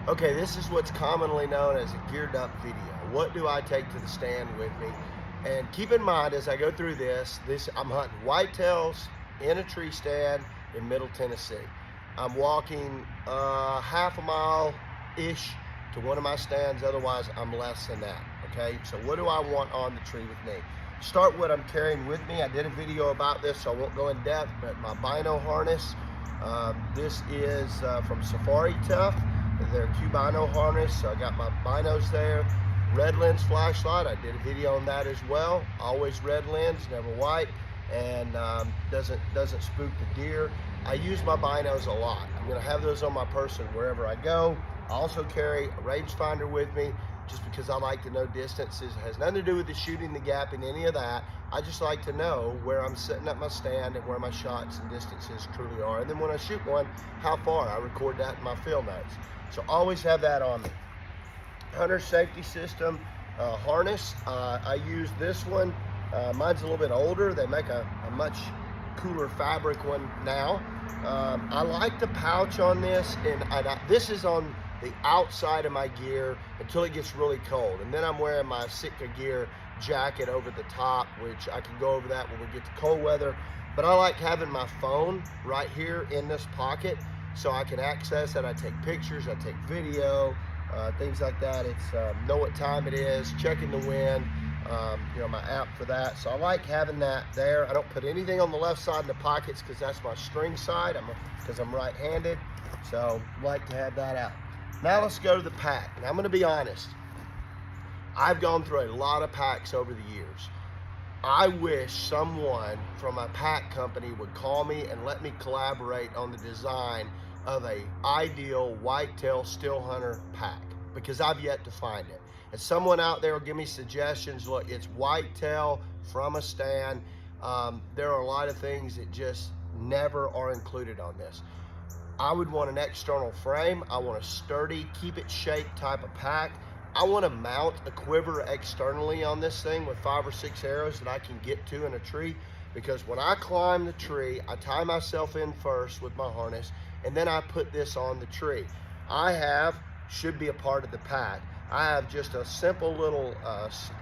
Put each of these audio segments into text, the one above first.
Okay, this is what's commonly known as a geared up video. What do I take to the stand with me? And keep in mind as I go through this, I'm hunting whitetails in a tree stand in Middle Tennessee. I'm walking half a mile-ish to one of my stands, otherwise I'm less than that, okay? So what do I want on the tree with me? Start what I'm carrying with me. I did a video about this, so I won't go in depth, but my bino harness. This is from Safari Tough. Their Cubino harness, so I got my binos there. Red lens flashlight, I did a video on that as well. Always red lens, never white, and doesn't spook the deer. I use my binos a lot. I'm gonna have those on my person wherever I go. I also carry a rangefinder with me just because I like to know distances. It has nothing to do with the shooting, the gapping, any of that. I just like to know where I'm setting up my stand and where my shots and distances truly are. And then when I shoot one, how far. I record that in my field notes. So always have that on me. Hunter safety system harness. I use this one. Mine's a little bit older. They make a much cooler fabric one now. I like the pouch on this, and this is on the outside of my gear until it gets really cold. And then I'm wearing my Sitka gear jacket over the top, which I can go over that when we get to cold weather. But I like having my phone right here in this pocket so I can access it. I take pictures, I take video, things like that. It's know what time it is, checking the wind, you know, my app for that. So I like having that there. I don't put anything on the left side in the pockets because that's my string side, because I'm right-handed. So I like to have that out. Now let's go to the pack. And I'm gonna be honest, I've gone through a lot of packs over the years. I wish someone from a pack company would call me and let me collaborate on the design of a ideal whitetail still hunter pack, because I've yet to find it. And someone out there will give me suggestions. Look, it's whitetail from a stand. There are a lot of things that just never are included on this. I would want an external frame. I want a sturdy, keep it shaped type of pack. I want to mount a quiver externally on this thing with 5 or 6 arrows that I can get to in a tree, because when I climb the tree, I tie myself in first with my harness, and then I put this on the tree. Should be a part of the pack. I have just a simple little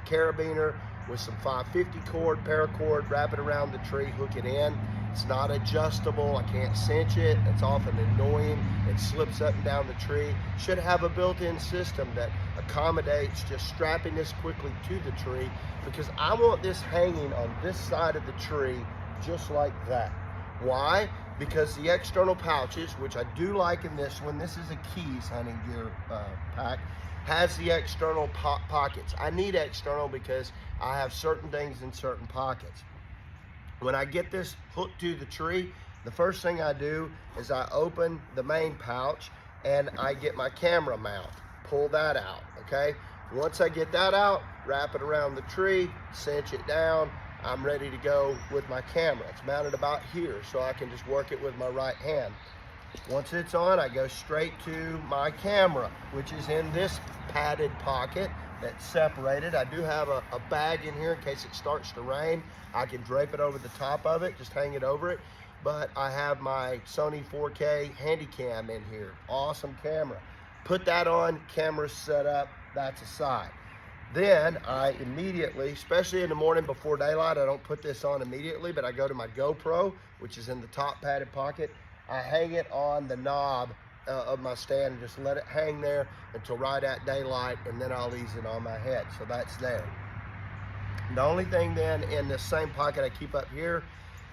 carabiner with some 550 cord, paracord, wrap it around the tree, hook it in. It's not adjustable, I can't cinch it. It's often annoying. It slips up and down the tree. Should have a built-in system that accommodates just strapping this quickly to the tree, because I want this hanging on this side of the tree just like that. Why? Because the external pouches, which I do like in this one, this is a Keys hunting gear pack, has the external pockets. I need external because I have certain things in certain pockets. When I get this hooked to the tree, the first thing I do is I open the main pouch and I get my camera mount, pull that out, okay? Once I get that out, wrap it around the tree, cinch it down, I'm ready to go with my camera. It's mounted about here, so I can just work it with my right hand. Once it's on, I go straight to my camera, which is in this padded pocket that's separated. I do have a bag in here in case it starts to rain. I can drape it over the top of it, just hang it over it. But I have my Sony 4K Handycam in here. Awesome camera. Put that on, camera's set up, that's aside. Then I immediately, especially in the morning before daylight, I don't put this on immediately, but I go to my GoPro, which is in the top padded pocket. I hang it on the knob of my stand and just let it hang there until right at daylight, and then I'll ease it on my head. So that's there. The only thing then in this same pocket I keep up here,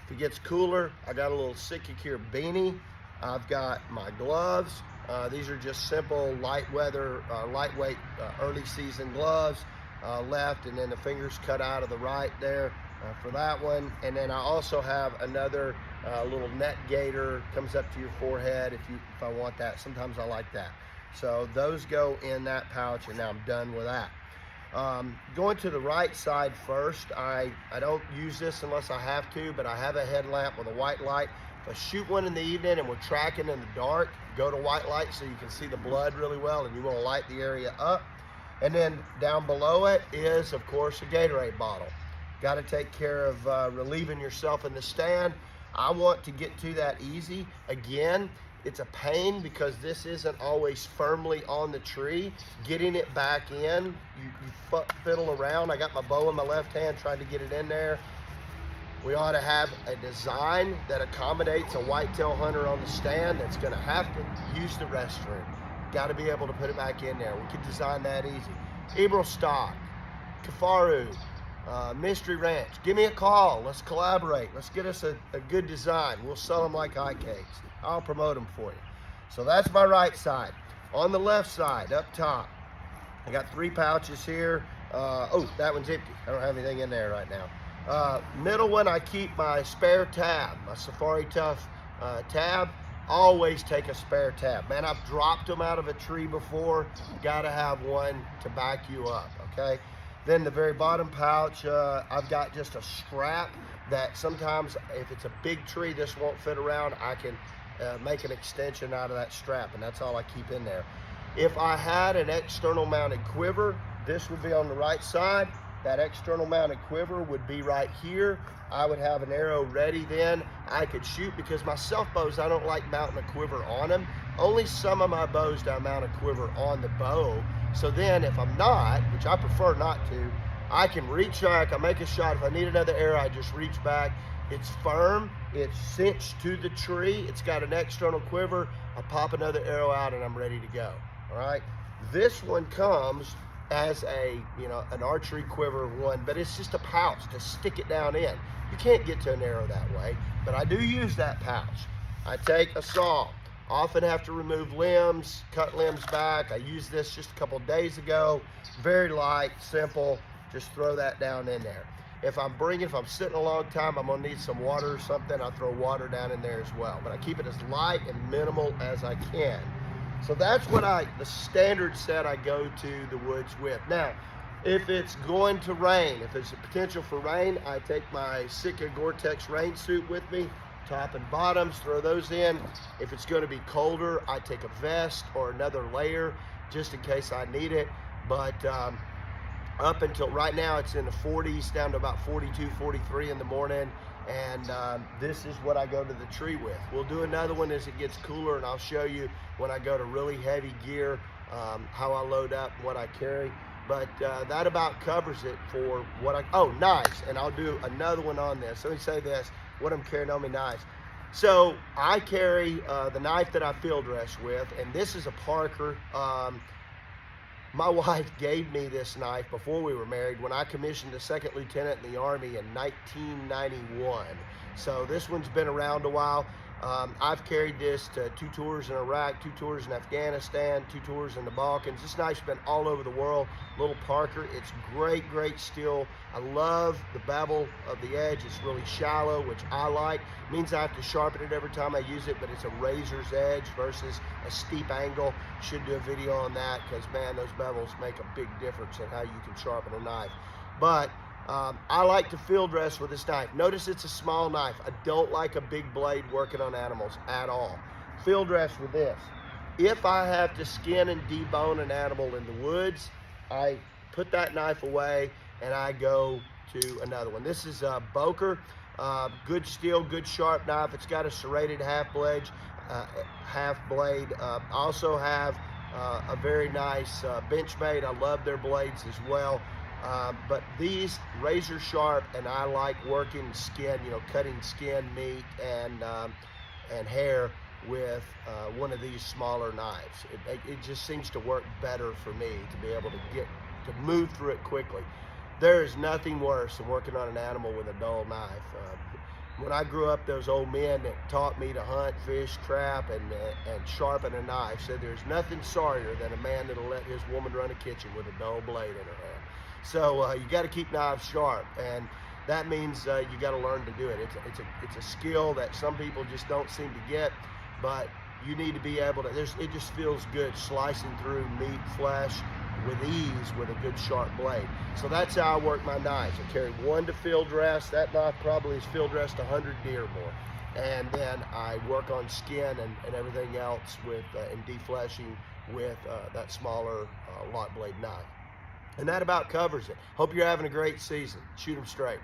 if it gets cooler, I got a little Sitka Gear beanie. I've got my gloves. These are just simple lightweight early season gloves left, and then the fingers cut out of the right there for that one. And then I also have another little net gaiter, comes up to your forehead if I want that. Sometimes I like that. So those go in that pouch, and now I'm done with that. Going to the right side first, I don't use this unless I have to, but I have a headlamp with a white light. If I shoot one in the evening and we're tracking in the dark, go to white light so you can see the blood really well, and you want to light the area up. And then down below it is, of course, a Gatorade bottle. Got to take care of relieving yourself in the stand. I want to get to that easy. Again, It's a pain because this isn't always firmly on the tree. Getting it back in, you fiddle around. I got my bow in my left hand trying to get it in there. We ought to have a design that accommodates a whitetail hunter on the stand that's gonna have to use the restroom. Got to be able to put it back in there. We could design that easy. Eberl Stock, Kafaru, Mystery Ranch. Give me a call. Let's collaborate. Let's get us a good design. We'll sell them like hotcakes. I'll promote them for you. So that's my right side. On the left side, up top, I got 3 pouches here. Oh, that one's empty. I don't have anything in there right now. Middle one, I keep my spare tab, my Safari Tough tab. Always take a spare tab. Man, I've dropped them out of a tree before. Gotta have one to back you up, okay? Then the very bottom pouch, I've got just a strap that sometimes if it's a big tree this won't fit around, I can make an extension out of that strap, and that's all I keep in there. If I had an external mounted quiver, this would be on the right side. That external mounted quiver would be right here. I would have an arrow ready then. I could shoot because my self bows, I don't like mounting a quiver on them. Only some of my bows do I mount a quiver on the bow. So then if I'm not, which I prefer not to, I can reach back, I make a shot. If I need another arrow, I just reach back. It's firm, it's cinched to the tree. It's got an external quiver. I pop another arrow out and I'm ready to go, all right? This one comes as a, an archery quiver one, but it's just a pouch to stick it down in. You can't get to an arrow that way, but I do use that pouch. I take a saw, often have to remove limbs, cut limbs back. I used this just a couple days ago. Very light, simple, just throw that down in there. If I'm sitting a long time, I'm gonna need some water or something, I'll throw water down in there as well. But I keep it as light and minimal as I can. So that's what the standard set I go to the woods with. Now, if it's going to rain, if there's a potential for rain, I take my Sitka Gore-Tex rain suit with me, top and bottoms, throw those in. If it's gonna be colder, I take a vest or another layer just in case I need it. But up until right now, it's in the 40s, down to about 42, 43 in the morning. And this is what I go to the tree with. We'll do another one as it gets cooler, and I'll show you when I go to really heavy gear, how I load up, what I carry. But that about covers it for what knives, and I'll do another one on this. Let me say this, what I'm carrying on me knives. So I carry the knife that I field dress with, and this is a Parker. My wife gave me this knife before we were married when I commissioned a second lieutenant in the Army in 1991. So this one's been around a while. I've carried this to 2 tours in Iraq, 2 tours in Afghanistan, 2 tours in the Balkans. This knife's been all over the world. Little Parker, it's great, great steel. I love the bevel of the edge. It's really shallow, which I like. It means I have to sharpen it every time I use it, but it's a razor's edge versus a steep angle. Should do a video on that because, man, those bevels make a big difference in how you can sharpen a knife. But I like to field dress with this knife. Notice it's a small knife. I don't like a big blade working on animals at all. Field dress with this. If I have to skin and debone an animal in the woods, I put that knife away and I go to another one. This is a Boker, good steel, good sharp knife. It's got a serrated half blade. I also have a very nice Benchmade. I love their blades as well. But these razor sharp, and I like working skin, cutting skin, meat, and hair with one of these smaller knives. It just seems to work better for me to be able to move through it quickly. There is nothing worse than working on an animal with a dull knife. When I grew up, those old men that taught me to hunt, fish, trap, and sharpen a knife said there's nothing sorrier than a man that'll let his woman run a kitchen with a dull blade in her hand. So you got to keep knives sharp, and that means you got to learn to do it. It's a skill that some people just don't seem to get, but you need to be able to. It just feels good slicing through meat, flesh with ease with a good sharp blade. So that's how I work my knives. I carry one to field dress. That knife probably is field dressed 100 deer more, and then I work on skin and everything else with and defleshing with that smaller lot blade knife. And that about covers it. Hope you're having a great season. Shoot 'em straight.